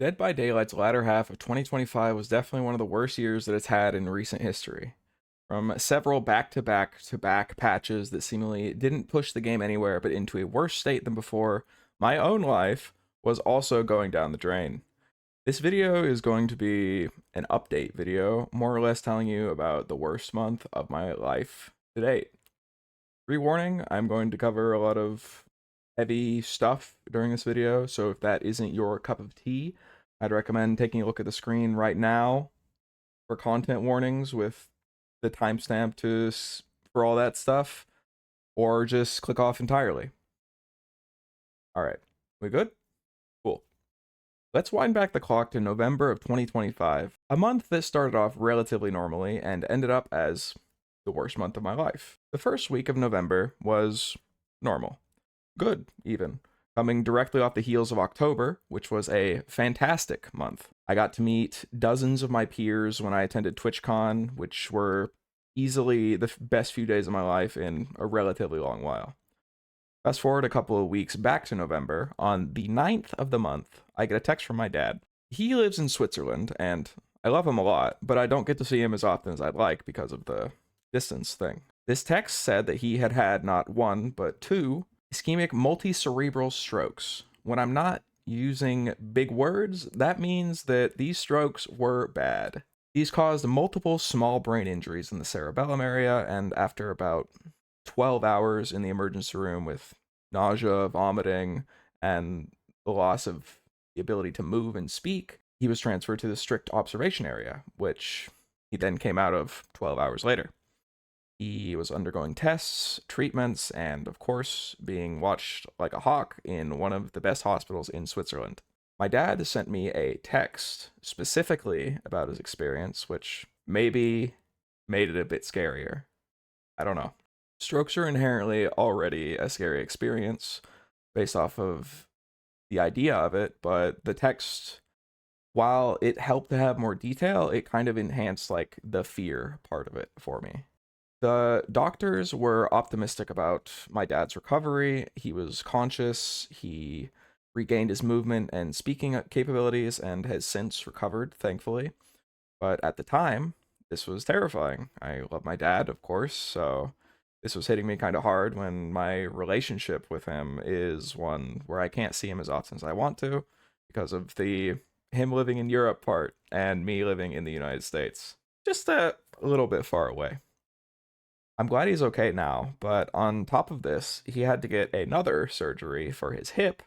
Dead by Daylight's latter half of 2025 was definitely one of the worst years that it's had in recent history. From several back-to-back patches that seemingly didn't push the game anywhere but into a worse state than before, my own life was also going down the drain. This video is going to be an update video, more or less telling you about the worst month of my life to date. Pre-warning, I'm going to cover a lot of heavy stuff during this video, so if that isn't your cup of tea, I'd recommend taking a look at the screen right now for content warnings with the timestamp for all that stuff, or just click off entirely. All right, we good? Cool. Let's wind back the clock to November of 2025, a month that started off relatively normally and ended up as the worst month of my life. The first week of November was normal. Good, even. Coming directly off the heels of October, which was a fantastic month. I got to meet dozens of my peers when I attended TwitchCon, which were easily the best few days of my life in a relatively long while. Fast forward a couple of weeks back to November, on the 9th of the month, I get a text from my dad. He lives in Switzerland, and I love him a lot, but I don't get to see him as often as I'd like because of the distance thing. This text said that he had had not one, but two ischemic multicerebral strokes. When I'm not using big words, that means that these strokes were bad. These caused multiple small brain injuries in the cerebellum area, and after about 12 hours in the emergency room with nausea, vomiting, and the loss of the ability to move and speak, he was transferred to the strict observation area, which he then came out of 12 hours later. He was undergoing tests, treatments, and of course, being watched like a hawk in one of the best hospitals in Switzerland. My dad sent me a text specifically about his experience, which maybe made it a bit scarier. I don't know. Strokes are inherently already a scary experience based off of the idea of it, but the text, while it helped to have more detail, it kind of enhanced like the fear part of it for me. The doctors were optimistic about my dad's recovery. He was conscious, he regained his movement and speaking capabilities, and has since recovered, thankfully. But at the time, this was terrifying. I love my dad, of course, so this was hitting me kind of hard when my relationship with him is one where I can't see him as often as I want to because of the him living in Europe part and me living in the United States. Just a little bit far away. I'm glad he's okay now, but on top of this, he had to get another surgery for his hip,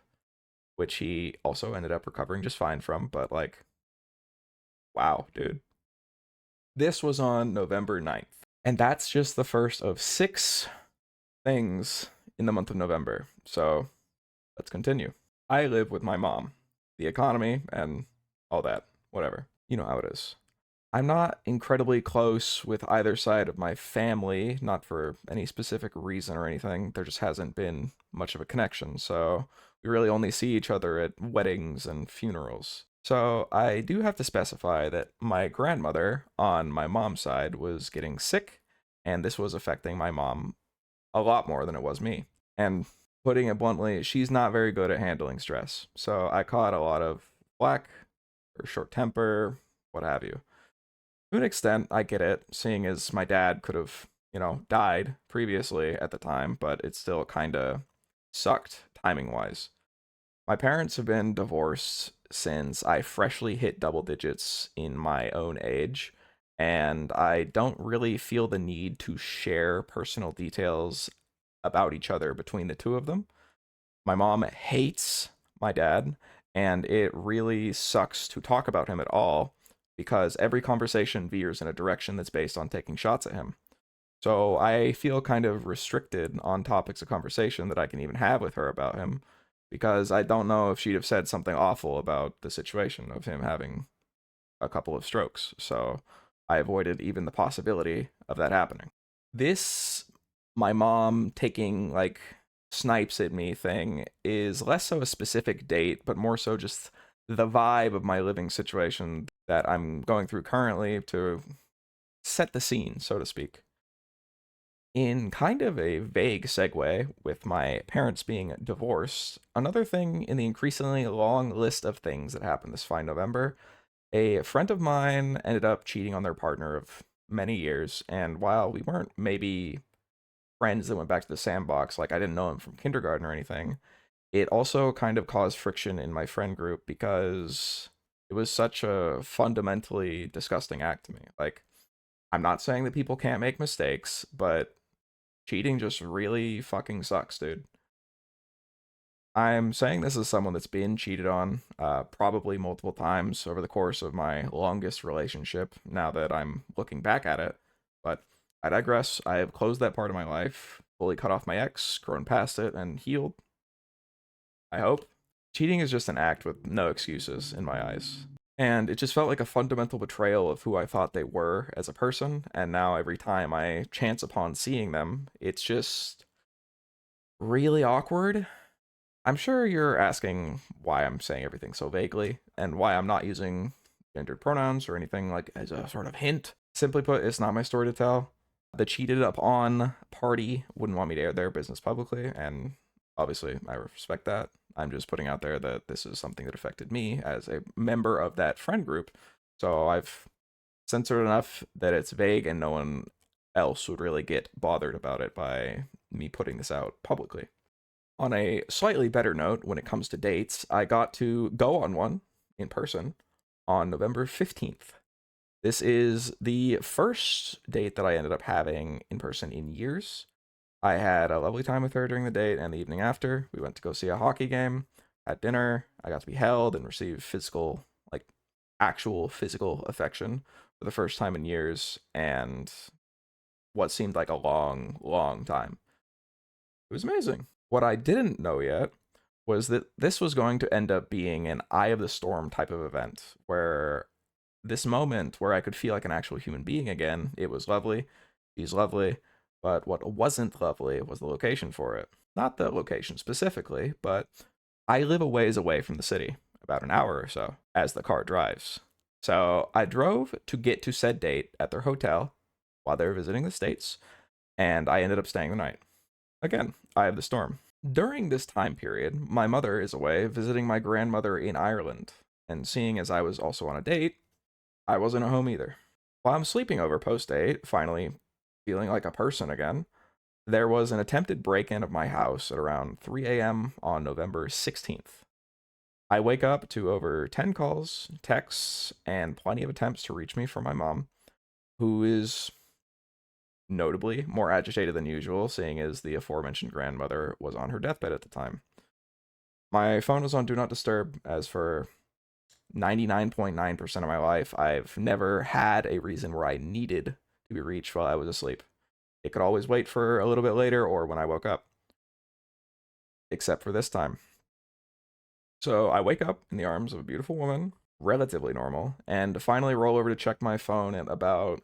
which he also ended up recovering just fine from, but like, wow, dude. This was on November 9th. And that's just the first of 6 things in the month of November. So let's continue. I live with my mom, the economy, and all that. Whatever. You know how it is. I'm not incredibly close with either side of my family, not for any specific reason or anything. There just hasn't been much of a connection, so we really only see each other at weddings and funerals. So I do have to specify that my grandmother on my mom's side was getting sick, and this was affecting my mom a lot more than it was me. And putting it bluntly, she's not very good at handling stress. So I caught a lot of flack or short temper, what have you. To an extent, I get it, seeing as my dad could have, died previously at the time, but it still kind of sucked timing wise. My parents have been divorced since I freshly hit double digits in my own age, and I don't really feel the need to share personal details about each other between the two of them. My mom hates my dad, and it really sucks to talk about him at all because every conversation veers in a direction that's based on taking shots at him. So I feel kind of restricted on topics of conversation that I can even have with her about him because I don't know if she'd have said something awful about the situation of him having a couple of strokes. So I avoided even the possibility of that happening. This, my mom taking like snipes at me thing is less so a specific date, but more so just the vibe of my living situation that I'm going through currently to set the scene, so to speak. In kind of a vague segue, with my parents being divorced, another thing in the increasingly long list of things that happened this fine November, a friend of mine ended up cheating on their partner of many years. And while we weren't maybe friends that went back to the sandbox, like I didn't know him from kindergarten or anything, it also kind of caused friction in my friend group because it was such a fundamentally disgusting act to me. Like, I'm not saying that people can't make mistakes, but cheating just really fucking sucks, dude. I'm saying this as someone that's been cheated on, probably multiple times over the course of my longest relationship, now that I'm looking back at it. But I digress. I have closed that part of my life, fully cut off my ex, grown past it, and healed, I hope. Cheating is just an act with no excuses in my eyes. And it just felt like a fundamental betrayal of who I thought they were as a person, and now every time I chance upon seeing them, it's just really awkward. I'm sure you're asking why I'm saying everything so vaguely and why I'm not using gendered pronouns or anything like as a sort of hint. Simply put, it's not my story to tell. The cheated up on party wouldn't want me to air their business publicly, and obviously I respect that. I'm just putting out there that this is something that affected me as a member of that friend group. So I've censored enough that it's vague and no one else would really get bothered about it by me putting this out publicly. On a slightly better note, when it comes to dates, I got to go on one in person on November 15th. This is the first date that I ended up having in person in years. I had a lovely time with her during the date and the evening after. We went to go see a hockey game, had dinner. I got to be held and receive physical, like actual physical affection for the first time in years and what seemed like a long, long time. It was amazing. What I didn't know yet was that this was going to end up being an eye of the storm type of event where this moment where I could feel like an actual human being again, it was lovely. She's lovely. But what wasn't lovely was the location for it. Not the location specifically, but I live a ways away from the city, about an hour or so, as the car drives. So I drove to get to said date at their hotel while they were visiting the States, and I ended up staying the night. Again, eye of the storm. During this time period, my mother is away visiting my grandmother in Ireland, and seeing as I was also on a date, I wasn't at home either. While I'm sleeping over post date, finally feeling like a person again, there was an attempted break in of my house at around 3 a.m. on November 16th. I wake up to over 10 calls, texts, and plenty of attempts to reach me from my mom, who is notably more agitated than usual, seeing as the aforementioned grandmother was on her deathbed at the time. My phone was on Do Not Disturb, as for 99.9% of my life, I've never had a reason where I needed to be reached while I was asleep. It could always wait for a little bit later or when I woke up, except for this time. So I wake up in the arms of a beautiful woman, relatively normal, and finally roll over to check my phone at about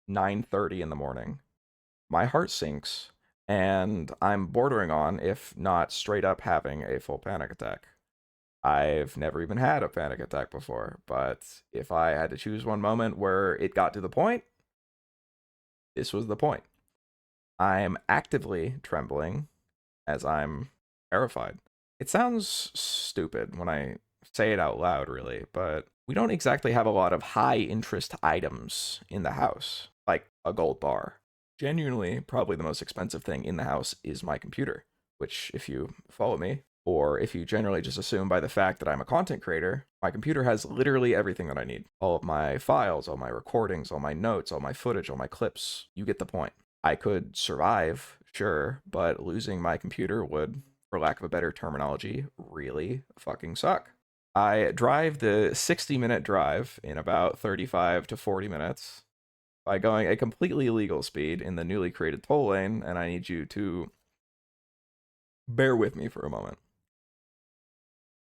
9:30 in the morning. My heart sinks, and I'm bordering on, if not straight up, having a full panic attack. I've never even had a panic attack before, but if I had to choose one moment where it got to the point, this was the point. I'm actively trembling as I'm terrified. It sounds stupid when I say it out loud, really, but we don't exactly have a lot of high interest items in the house, like a gold bar. Genuinely, probably the most expensive thing in the house is my computer, which, if you follow me, or if you generally just assume by the fact that I'm a content creator, my computer has literally everything that I need. All of my files, all my recordings, all my notes, all my footage, all my clips. You get the point. I could survive, sure, but losing my computer would, for lack of a better terminology, really fucking suck. I drive the 60-minute drive in about 35 to 40 minutes by going a completely illegal speed in the newly created toll lane, and I need you to bear with me for a moment.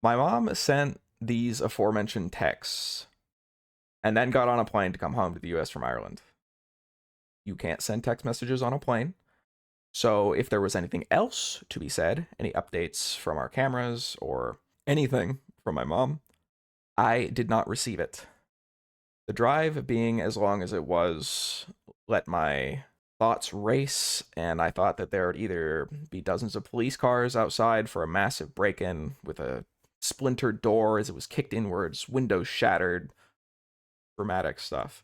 My mom sent these aforementioned texts and then got on a plane to come home to the US from Ireland. You can't send text messages on a plane. So if there was anything else to be said, any updates from our cameras or anything from my mom, I did not receive it. The drive being as long as it was let my thoughts race, and I thought that there would either be dozens of police cars outside for a massive break in with a splintered door as it was kicked inwards, windows shattered, dramatic stuff.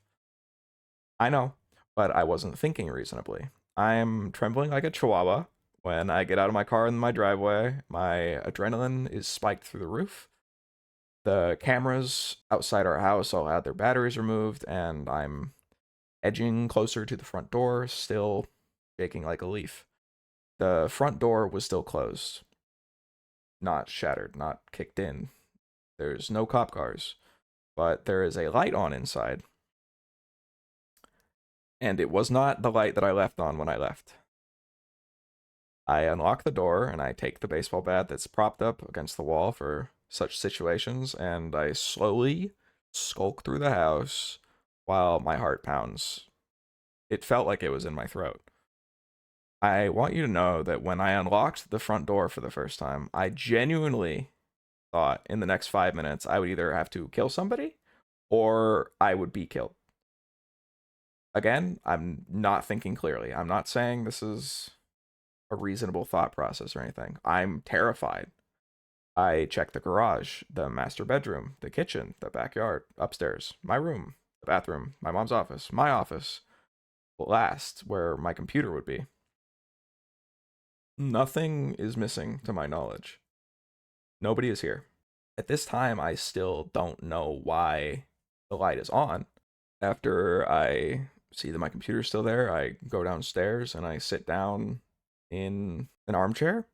I know, but I wasn't thinking reasonably. I'm trembling like a chihuahua when I get out of my car in my driveway. My adrenaline is spiked through the roof. The cameras outside our house all had their batteries removed, and I'm edging closer to the front door, still shaking like a leaf. The front door was still closed, not shattered, not kicked in. There's no cop cars, but there is a light on inside, and it was not the light that I left on when I left. I unlock the door and I take the baseball bat that's propped up against the wall for such situations, and I slowly skulk through the house while my heart pounds. It felt like it was in my throat. I want you to know that when I unlocked the front door for the first time, I genuinely thought in the next 5 minutes I would either have to kill somebody or I would be killed. Again, I'm not thinking clearly. I'm not saying this is a reasonable thought process or anything. I'm terrified. I check the garage, the master bedroom, the kitchen, the backyard, upstairs, my room, the bathroom, my mom's office, my office, last, where my computer would be. Nothing is missing to my knowledge. Nobody is here. At this time, I still don't know why the light is on. After I see that my computer's still there, I go downstairs and I sit down in an armchair.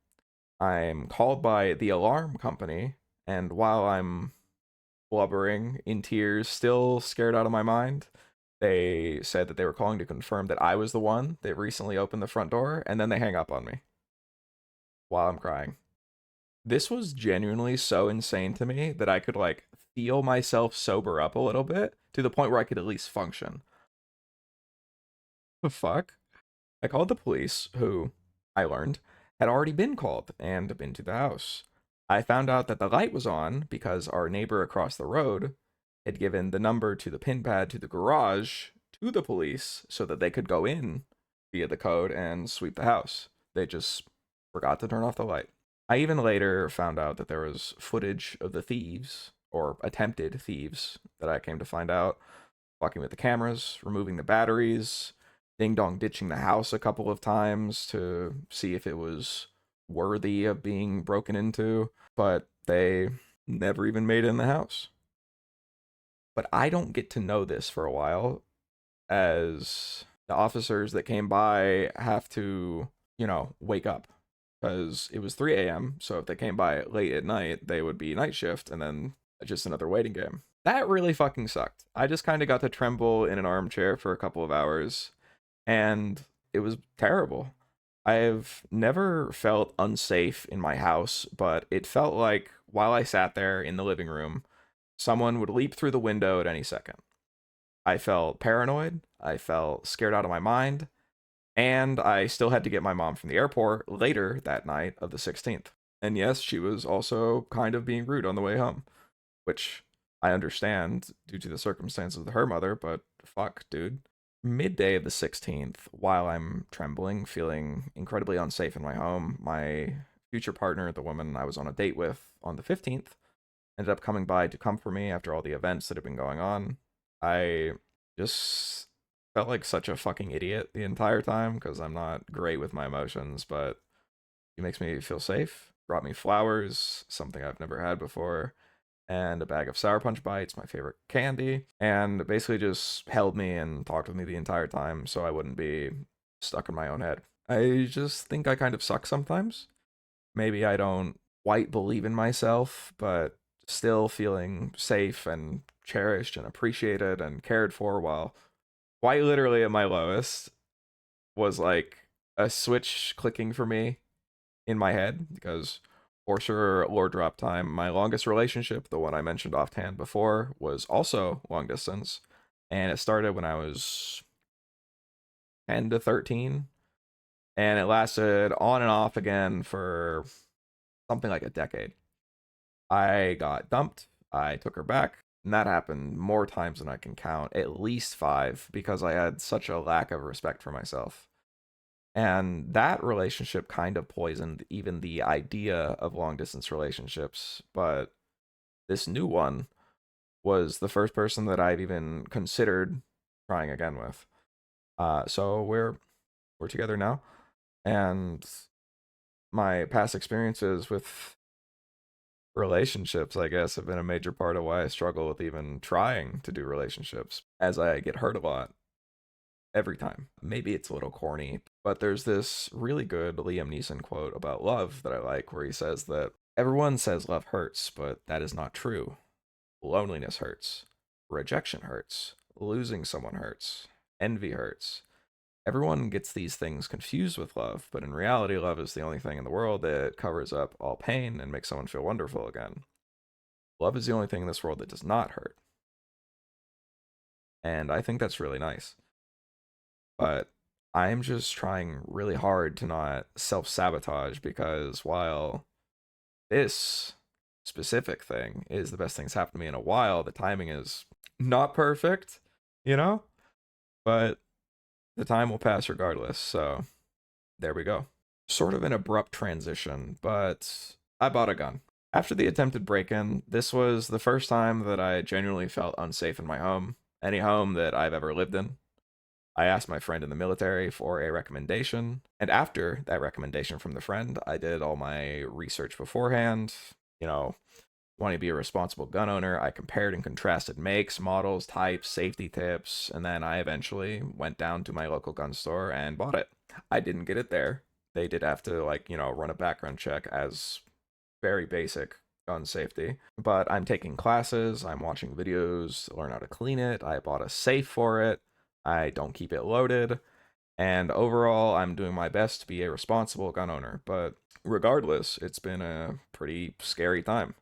I'm called by the alarm company, and while I'm blubbering in tears, still scared out of my mind, they said that they were calling to confirm that I was the one that recently opened the front door, and then they hang up on me while I'm crying. This was genuinely so insane to me that I could like feel myself sober up a little bit to the point where I could at least function. The fuck? I called the police, who I learned had already been called and been to the house. I found out that the light was on because our neighbor across the road had given the number to the pin pad to the garage to the police so that they could go in via the code and sweep the house. They just forgot to turn off the light. I even later found out that there was footage of the thieves, or attempted thieves, that I came to find out, fucking with the cameras, removing the batteries, ding dong ditching the house a couple of times to see if it was worthy of being broken into, but they never even made it in the house. But I don't get to know this for a while, as the officers that came by have to, wake up because it was 3 a.m. So if they came by late at night, they would be night shift and then just another waiting game. That really fucking sucked. I just kind of got to tremble in an armchair for a couple of hours, and it was terrible. I've never felt unsafe in my house, but it felt like while I sat there in the living room, someone would leap through the window at any second. I felt paranoid. I felt scared out of my mind. And I still had to get my mom from the airport later that night of the 16th. And yes, she was also kind of being rude on the way home, which I understand due to the circumstances of her mother, but fuck, dude. Midday of the 16th, while I'm trembling, feeling incredibly unsafe in my home, my future partner, the woman I was on a date with on the 15th, ended up coming by to comfort me after all the events that had been going on. I just felt like such a fucking idiot the entire time because I'm not great with my emotions, but he makes me feel safe. Brought me flowers, something I've never had before, and a bag of Sour Punch Bites, my favorite candy, and basically just held me and talked with me the entire time so I wouldn't be stuck in my own head. I just think I kind of suck sometimes. Maybe I don't quite believe in myself, but still feeling safe and cherished and appreciated and cared for while quite literally at my lowest was like a switch clicking for me in my head because Horcerloredrop time, my longest relationship, the one I mentioned offhand before, was also long distance. And it started when I was 10 to 13. And it lasted on and off again for something like a decade. I got dumped. I took her back. And that happened more times than I can count, at least 5, because I had such a lack of respect for myself. And that relationship kind of poisoned even the idea of long distance relationships. But this new one was the first person that I've even considered trying again with. So we're together now, and my past experiences with relationships, I guess, have been a major part of why I struggle with even trying to do relationships, as I get hurt a lot every time. Maybe it's a little corny, but there's this really good Liam Neeson quote about love that I like, where he says that everyone says love hurts, but that is not true. Loneliness hurts, rejection hurts, losing someone hurts, envy hurts. Everyone gets these things confused with love, but in reality, love is the only thing in the world that covers up all pain and makes someone feel wonderful again. Love is the only thing in this world that does not hurt. And I think that's really nice. But I'm just trying really hard to not self sabotage, because while this specific thing is the best thing that's happened to me in a while, the timing is not perfect, you know? But the time will pass regardless. So there we go. Sort of an abrupt transition, but I bought a gun. After the attempted break in, this was the first time that I genuinely felt unsafe in my home, any home that I've ever lived in. I asked my friend in the military for a recommendation, and after that recommendation from the friend, I did all my research beforehand. You know, wanting to be a responsible gun owner, I compared and contrasted makes, models, types, safety tips, and then I eventually went down to my local gun store and bought it. I didn't get it there. They did have to, like, run a background check as very basic gun safety. But I'm taking classes, I'm watching videos to learn how to clean it. I bought a safe for it. I don't keep it loaded. And overall, I'm doing my best to be a responsible gun owner. But regardless, it's been a pretty scary time.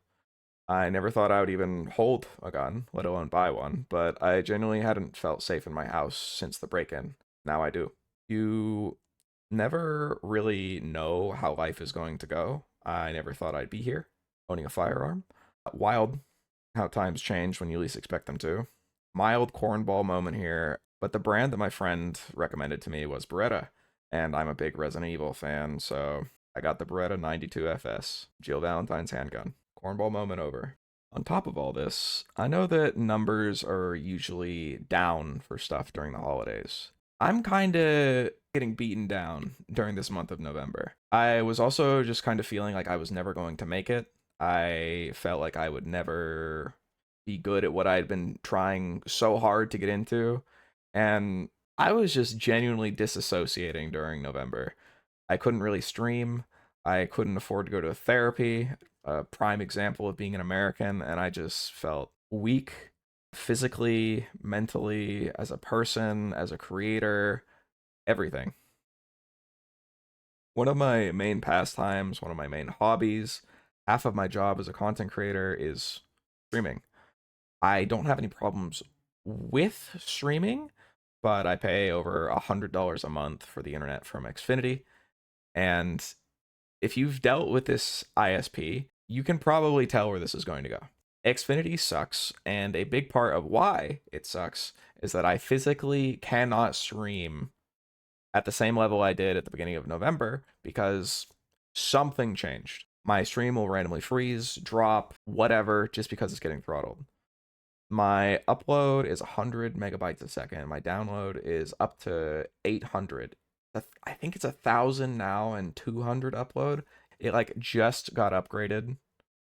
I never thought I would even hold a gun, let alone buy one, but I genuinely hadn't felt safe in my house since the break in. Now I do. You never really know how life is going to go. I never thought I'd be here, owning a firearm. Wild how times change when you least expect them to. Mild cornball moment here, but the brand that my friend recommended to me was Beretta, and I'm a big Resident Evil fan, so I got the Beretta 92 FS, Jill Valentine's handgun. Cornball moment over. On top of all this, I know that numbers are usually down for stuff during the holidays. I'm kind of getting beaten down during this month of November. I was also just kind of feeling like I was never going to make it. I felt like I would never be good at what I had been trying so hard to get into. And I was just genuinely disassociating during November. I couldn't really stream. I couldn't afford to go to therapy, a prime example of being an American, and I just felt weak physically, mentally, as a person, as a creator, everything. One of my main pastimes, one of my main hobbies, half of my job as a content creator is streaming. I don't have any problems with streaming, but I pay over $100 a month for the internet from Xfinity. And if you've dealt with this ISP, you can probably tell where this is going to go. Xfinity sucks, and a big part of why it sucks is that I physically cannot stream at the same level I did at the beginning of November because something changed. My stream will randomly freeze, drop, whatever, just because it's getting throttled. My upload is 100 megabytes a second. My download is up to 800. I think it's 1,000 now and 200 upload. It like just got upgraded,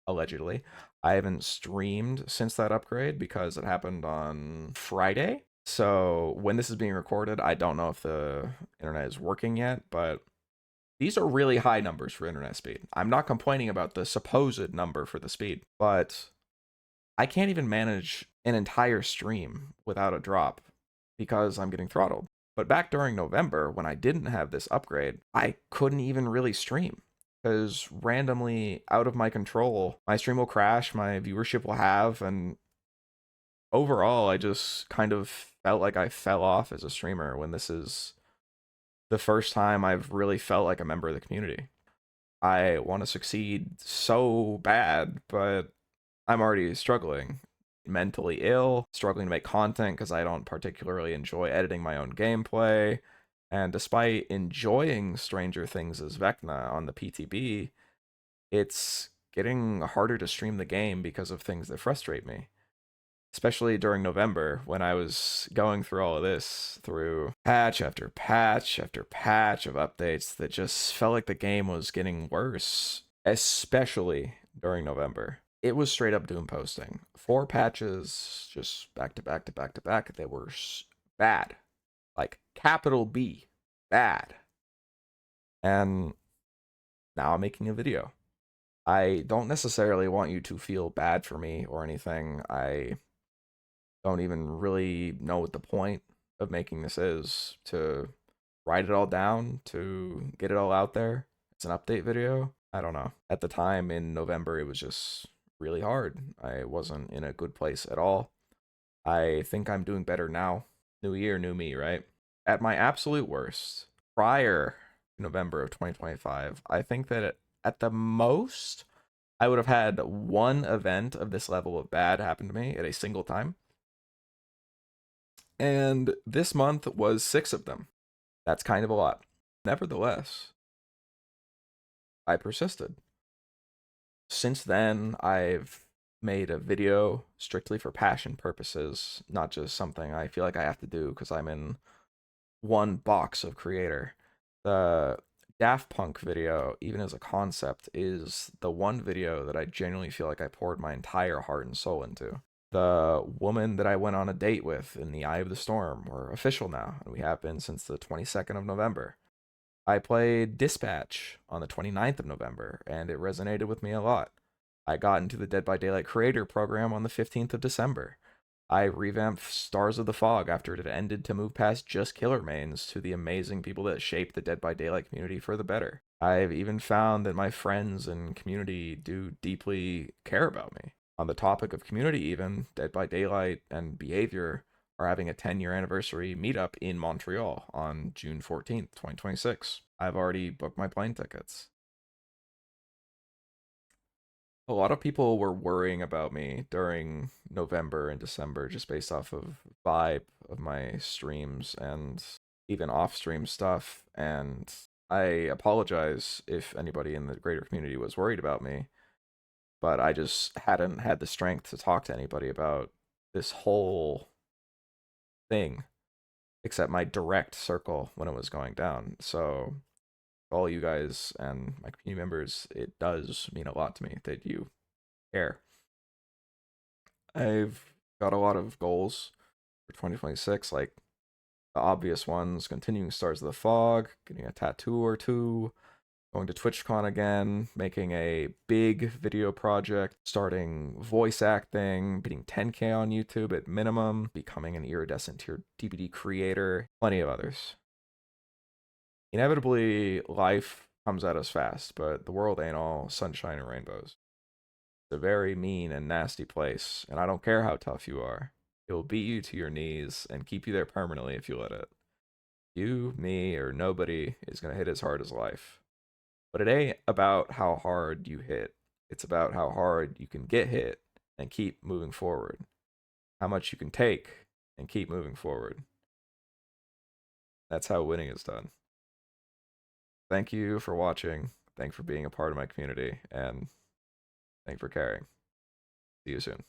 allegedly. I haven't streamed since that upgrade because it happened on Friday. So when this is being recorded, I don't know if the internet is working yet, but these are really high numbers for internet speed. I'm not complaining about the supposed number for the speed, but I can't even manage an entire stream without a drop because I'm getting throttled. But back during November, when I didn't have this upgrade, I couldn't even really stream because randomly out of my control, my stream will crash, my viewership will have, and overall, I just kind of felt like I fell off as a streamer when this is the first time I've really felt like a member of the community. I want to succeed so bad, but I'm already struggling. mentally ill, struggling to make content because I don't particularly enjoy editing my own gameplay. And despite enjoying Stranger Things as Vecna on the PTB, it's getting harder to stream the game because of things that frustrate me. Especially during November when I was going through all of this, through patch after patch after patch of updates that just felt like the game was getting worse, especially during November. It was straight up doom posting. 4 patches just back to back to back to back. They were bad. Like capital B, bad. And now I'm making a video. I don't necessarily want you to feel bad for me or anything. I don't even really know what the point of making this is, to write it all down, to get it all out there. It's an update video. I don't know. At the time in November, it was just really hard. I wasn't in a good place at all. I think I'm doing better now. New year, new me, right? At my absolute worst, prior to November of 2025, I think that at the most, I would have had one event of this level of bad happen to me at a single time. And this month was 6 of them. That's kind of a lot. Nevertheless, I persisted. Since then, I've made a video strictly for passion purposes, not just something I feel like I have to do because I'm in one box of creator. The Daft Punk video, even as a concept, is the one video that I genuinely feel like I poured my entire heart and soul into. The woman that I went on a date with in the Eye of the Storm, we're official now, and we have been since the 22nd of November. I played Dispatch on the 29th of November, and it resonated with me a lot. I got into the Dead by Daylight creator program on the 15th of December. I revamped Stars of the Fog after it had ended to move past just killer mains to the amazing people that shaped the Dead by Daylight community for the better. I've even found that my friends and community do deeply care about me. On the topic of community, even, Dead by Daylight and Behavior are having a 10-year anniversary meetup in Montreal on June 14th, 2026. I've already booked my plane tickets. A lot of people were worrying about me during November and December just based off of vibe of my streams and even off-stream stuff, and I apologize if anybody in the greater community was worried about me, but I just hadn't had the strength to talk to anybody about this whole thing except my direct circle when it was going down. So all you guys and my community members, it does mean a lot to me that you care. I've got a lot of goals for 2026, like the obvious ones: continuing Stars of the Fog, getting a tattoo or two, going to TwitchCon again, making a big video project, starting voice acting, beating 10K on YouTube at minimum, becoming an iridescent tier DVD creator, plenty of others. Inevitably, life comes at us fast, but the world ain't all sunshine and rainbows. It's a very mean and nasty place, and I don't care how tough you are. It will beat you to your knees and keep you there permanently if you let it. You, me, or nobody is going to hit as hard as life. But it ain't about how hard you hit. It's about how hard you can get hit and keep moving forward. How much you can take and keep moving forward. That's how winning is done. Thank you for watching. Thank you for being a part of my community. And thank you for caring. See you soon.